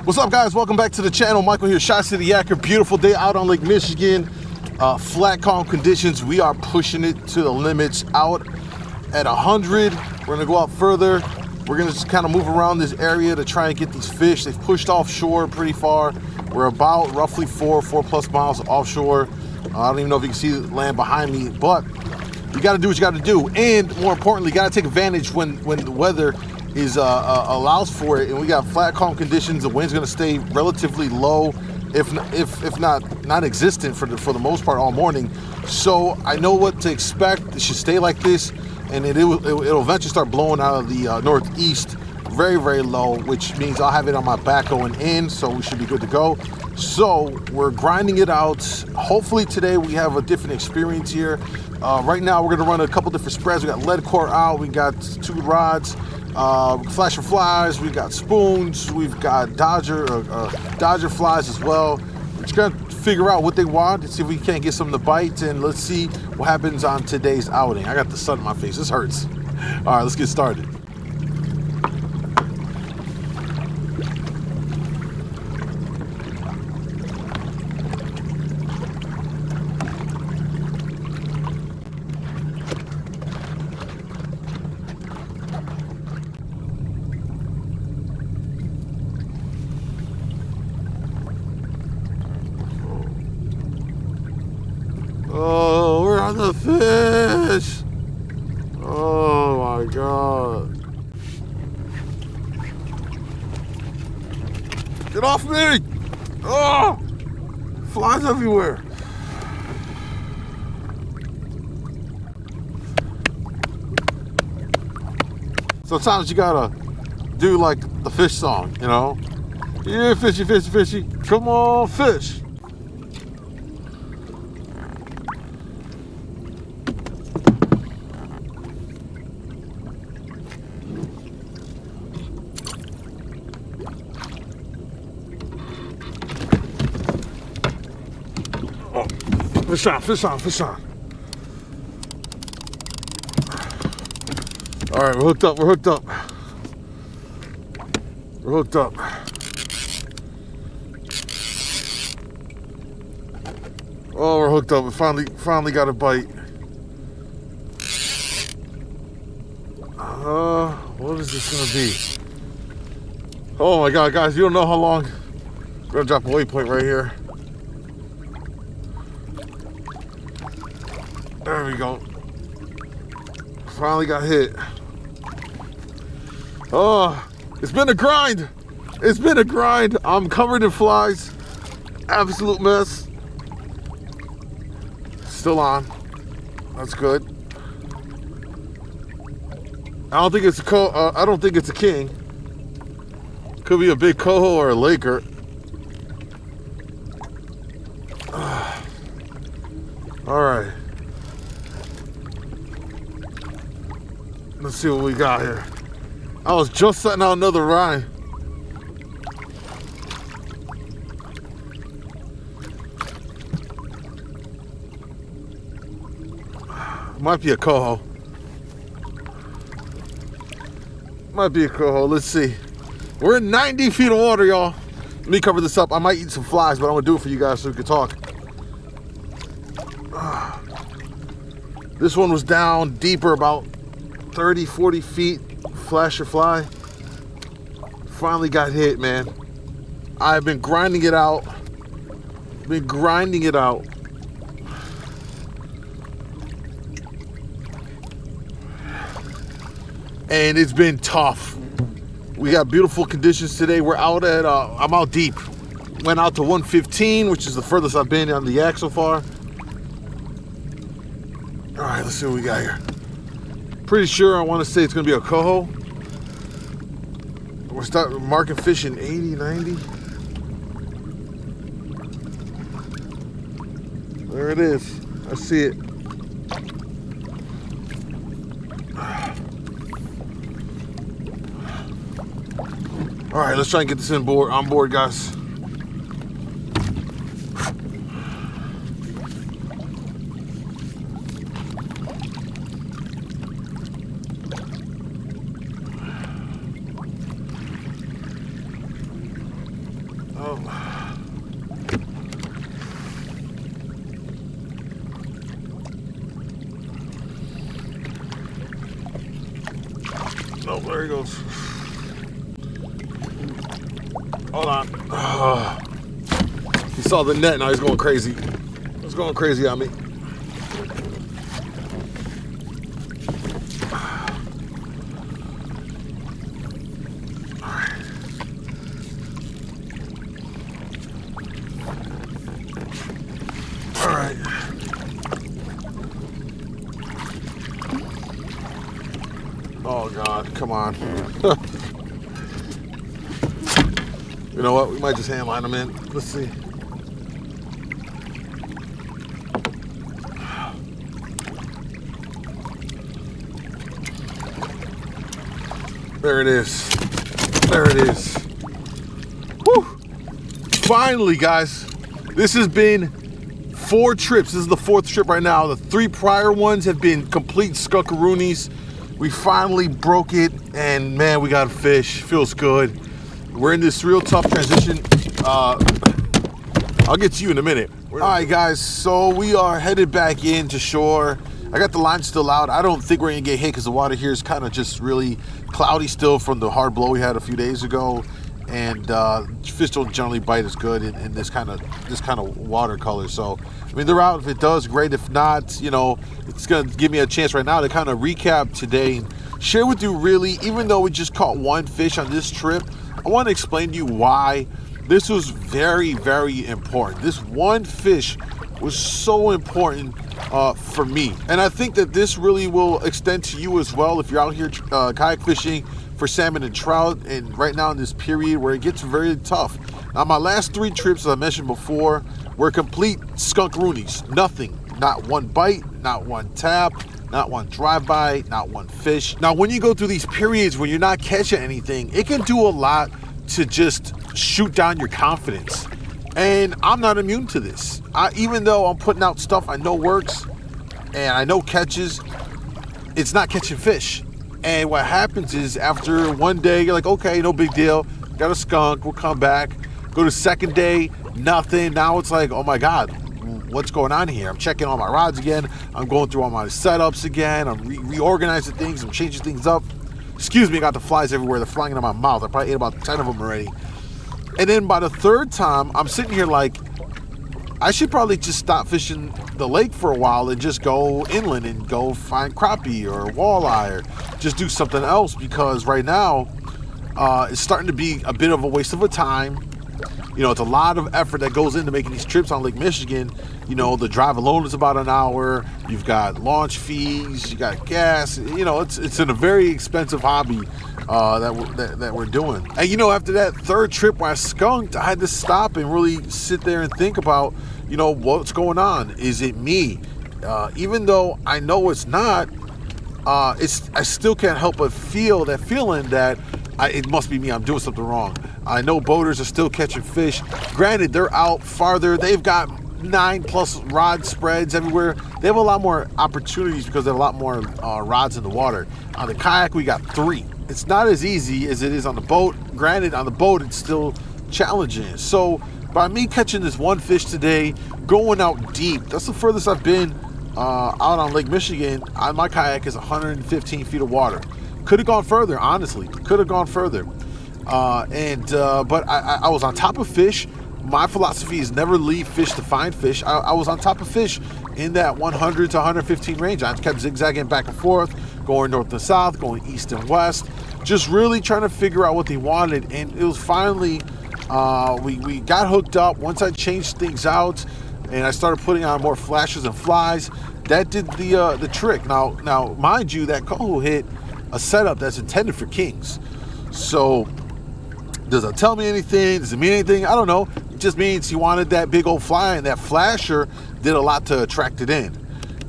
What's up, guys? Welcome back to the channel. Michael here, ChiCityYaker. Beautiful day out on Lake Michigan. Flat, calm conditions. We are pushing it to the limits. Out at 100. We're gonna go out further. We're gonna just kind of move around this area to try and get these fish. They've pushed offshore pretty far. We're about roughly 4+ miles offshore. I don't even know if you can see the land behind me, but you got to do what you got to do, and more importantly, you got to take advantage when the weather is allows for it. And we got flat, calm conditions. The wind's going to stay relatively low, if not non-existent for the most part all morning. So I know what to expect. It should stay like this, and it'll eventually start blowing out of the northeast, very low, which means I'll have it on my back going in. So we should be good to go. So we're grinding it out. Hopefully today we have a different experience here. Right now we're gonna run a couple different spreads. We got lead core out, we got 2 rods, flasher flies, we got spoons, we've got Dodger flies as well. We're just gonna figure out what they want and see if we can't get some to bite, and let's see what happens on today's outing. I got the sun in my face, this hurts. All right, let's get started. Oh, we're on the fish. Oh my God. Get off me. Oh, flies everywhere. Sometimes you gotta do like the fish song, you know? Yeah, fishy, fishy, fishy. Come on, fish. Fish on, fish on, fish on. All right, we're hooked up, we're hooked up. We're hooked up. Oh, we're hooked up. We finally got a bite. What is this gonna be? Oh my God, guys, you don't know how long. We're gonna drop a waypoint right here. There we go. Finally got hit. Oh, it's been a grind. It's been a grind. I'm covered in flies. Absolute mess. Still on. That's good. I don't think it's I don't think it's a king. Could be a big coho or a laker. All right. Let's see what we got here. I was just setting out another ride. Might be a coho. Might be a coho. Let's see. We're in 90 feet of water, y'all. Let me cover this up. I might eat some flies, but I'm gonna do it for you guys so we can talk. This one was down deeper, about 30-40 feet. Flasher fly. Finally got hit, man. I've been grinding it out. Been grinding it out. And it's been tough. We got beautiful conditions today. We're out at, I'm out deep. Went out to 115, which is the furthest I've been on the yak so far. All right, let's see what we got here. Pretty sure I want to say it's going to be a coho. We're starting marking fish in 80, 90. There it is. I see it. All right, let's try and get this on board, guys. Oh, there he goes. Hold on. He saw the net, now he's going crazy. He's going crazy on me. All right. Oh God, come on. You know what? We might just hand line them in. Let's see. There it is. There it is. Woo! Finally, guys. This has been 4 trips. This is the 4th trip right now. The 3 prior ones have been complete skunkaroonies. We finally broke it, and man, we got a fish. Feels good. We're in this real tough transition. I'll get to you in a minute. All right, guys, so we are headed back into shore. I got the line still out. I don't think we're gonna get hit because the water here is kind of just really cloudy still from the hard blow we had a few days ago. And fish don't generally bite as good in this kind of watercolor. So, I mean, they're out. If it does, great. If not, you know, it's gonna give me a chance right now to kind of recap today and share with you really, even though we just caught 1 fish on this trip, I want to explain to you why this was very, very important. This 1 fish was so important for me. And I think that this really will extend to you as well if you're out here kayak fishing for salmon and trout, and right now in this period where it gets very tough. Now, my last 3 trips, as I mentioned before, were complete skunkaroonies. Nothing. Not 1 bite, not 1 tap, not 1 drive-by, not 1 fish. Now, when you go through these periods when you're not catching anything, it can do a lot to just shoot down your confidence. And I'm not immune to this. Even though I'm putting out stuff I know works and I know catches, it's not catching fish. And what happens is after 1 day, you're like, okay, no big deal. Got a skunk, we'll come back. Go to 2nd day, nothing. Now it's like, oh my God, what's going on here? I'm checking all my rods again. I'm going through all my setups again. I'm reorganizing things. I'm changing things up. Excuse me, I got the flies everywhere. They're flying into my mouth. I probably ate about 10 of them already. And then by the 3rd time, I'm sitting here like, I should probably just stop fishing the lake for a while and just go inland and go find crappie or walleye or just do something else, because right now it's starting to be a bit of a waste of a time. You know, it's a lot of effort that goes into making these trips on Lake Michigan. You know, the drive alone is about an hour. You've got launch fees, you got gas. You know, it's in a very expensive hobby that we're doing. And you know, after that 3rd trip where I skunked, I had to stop and really sit there and think about, you know, what's going on. Is it me? Even though I know it's not, I still can't help but feel that feeling that it must be me. I'm doing something wrong. I know boaters are still catching fish. Granted, they're out farther. They've got 9+ rod spreads everywhere. They have a lot more opportunities because there are a lot more rods in the water. On the kayak, we got 3. It's not as easy as it is on the boat. Granted, on the boat, it's still challenging. So by me catching this 1 fish today, going out deep, that's the furthest I've been out on Lake Michigan. On my kayak is 115 feet of water. Could have gone further, honestly. Could have gone further. But I was on top of fish. My philosophy is never leave fish to find fish. I was on top of fish in that 100 to 115 range. I kept zigzagging back and forth, going north and south, going east and west, just really trying to figure out what they wanted. And it was finally, we got hooked up. Once I changed things out and I started putting on more flashes and flies, that did the trick. Now, mind you, that coho hit a setup that's intended for kings. So does it tell me anything? Does it mean anything? I don't know. It just means he wanted that big old fly, and that flasher did a lot to attract it in.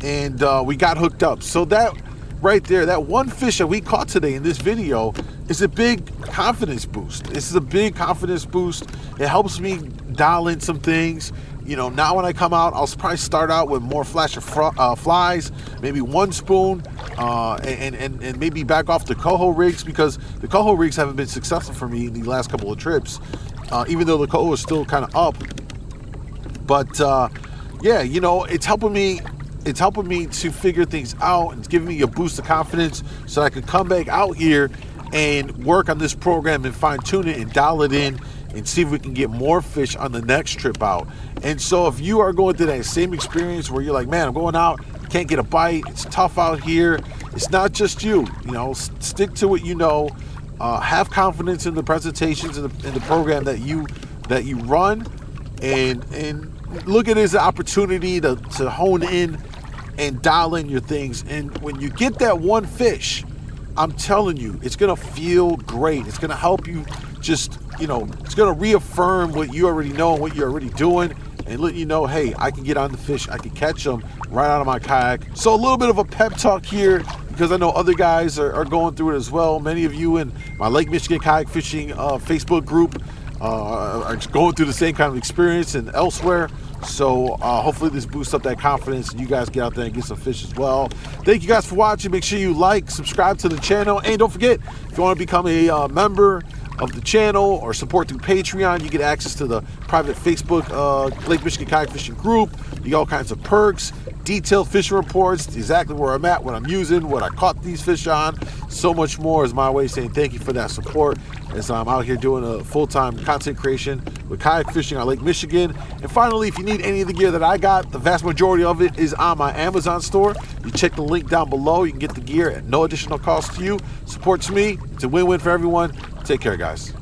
And we got hooked up. So that right there, that 1 fish that we caught today in this video is a big confidence boost. This is a big confidence boost. It helps me dial in some things. You know, now when I come out, I'll probably start out with more flasher flies, maybe 1 spoon, and maybe back off the coho rigs, because the coho rigs haven't been successful for me in the last couple of trips. even though the cold is still kind of up. But yeah, you know, it's helping me to figure things out, and it's giving me a boost of confidence so I can come back out here and work on this program and fine tune it and dial it in and see if we can get more fish on the next trip out. And so if you are going through that same experience where you're like, man, I'm going out, can't get a bite, it's tough out here, it's not just you, you know, stick to what you know, have confidence in the presentations and in the program that you run, and look at it as an opportunity to hone in and dial in your things. And when you get that one fish, I'm telling you, it's gonna feel great. It's gonna help you just, you know, it's gonna reaffirm what you already know and what you're already doing, and let you know, hey, I can get on the fish, I can catch them right out of my kayak. So a little bit of a pep talk here, because I know other guys are going through it as well. Many of you in my Lake Michigan Kayak Fishing Facebook group are going through the same kind of experience and elsewhere. So hopefully this boosts up that confidence and you guys get out there and get some fish as well. Thank you guys for watching. Make sure you like, subscribe to the channel, and don't forget, if you want to become a member of the channel or support through Patreon, you get access to the private Facebook Lake Michigan Kayak Fishing group. You get all kinds of perks, detailed fishing reports, exactly where I'm at, what I'm using, what I caught these fish on. So much more is my way of saying thank you for that support as I'm out here doing a full-time content creation with kayak fishing on Lake Michigan. And finally, if you need any of the gear that I got, the vast majority of it is on my Amazon store. You check the link down below. You can get the gear at no additional cost to you. Supports me. It's a win-win for everyone. Take care, guys.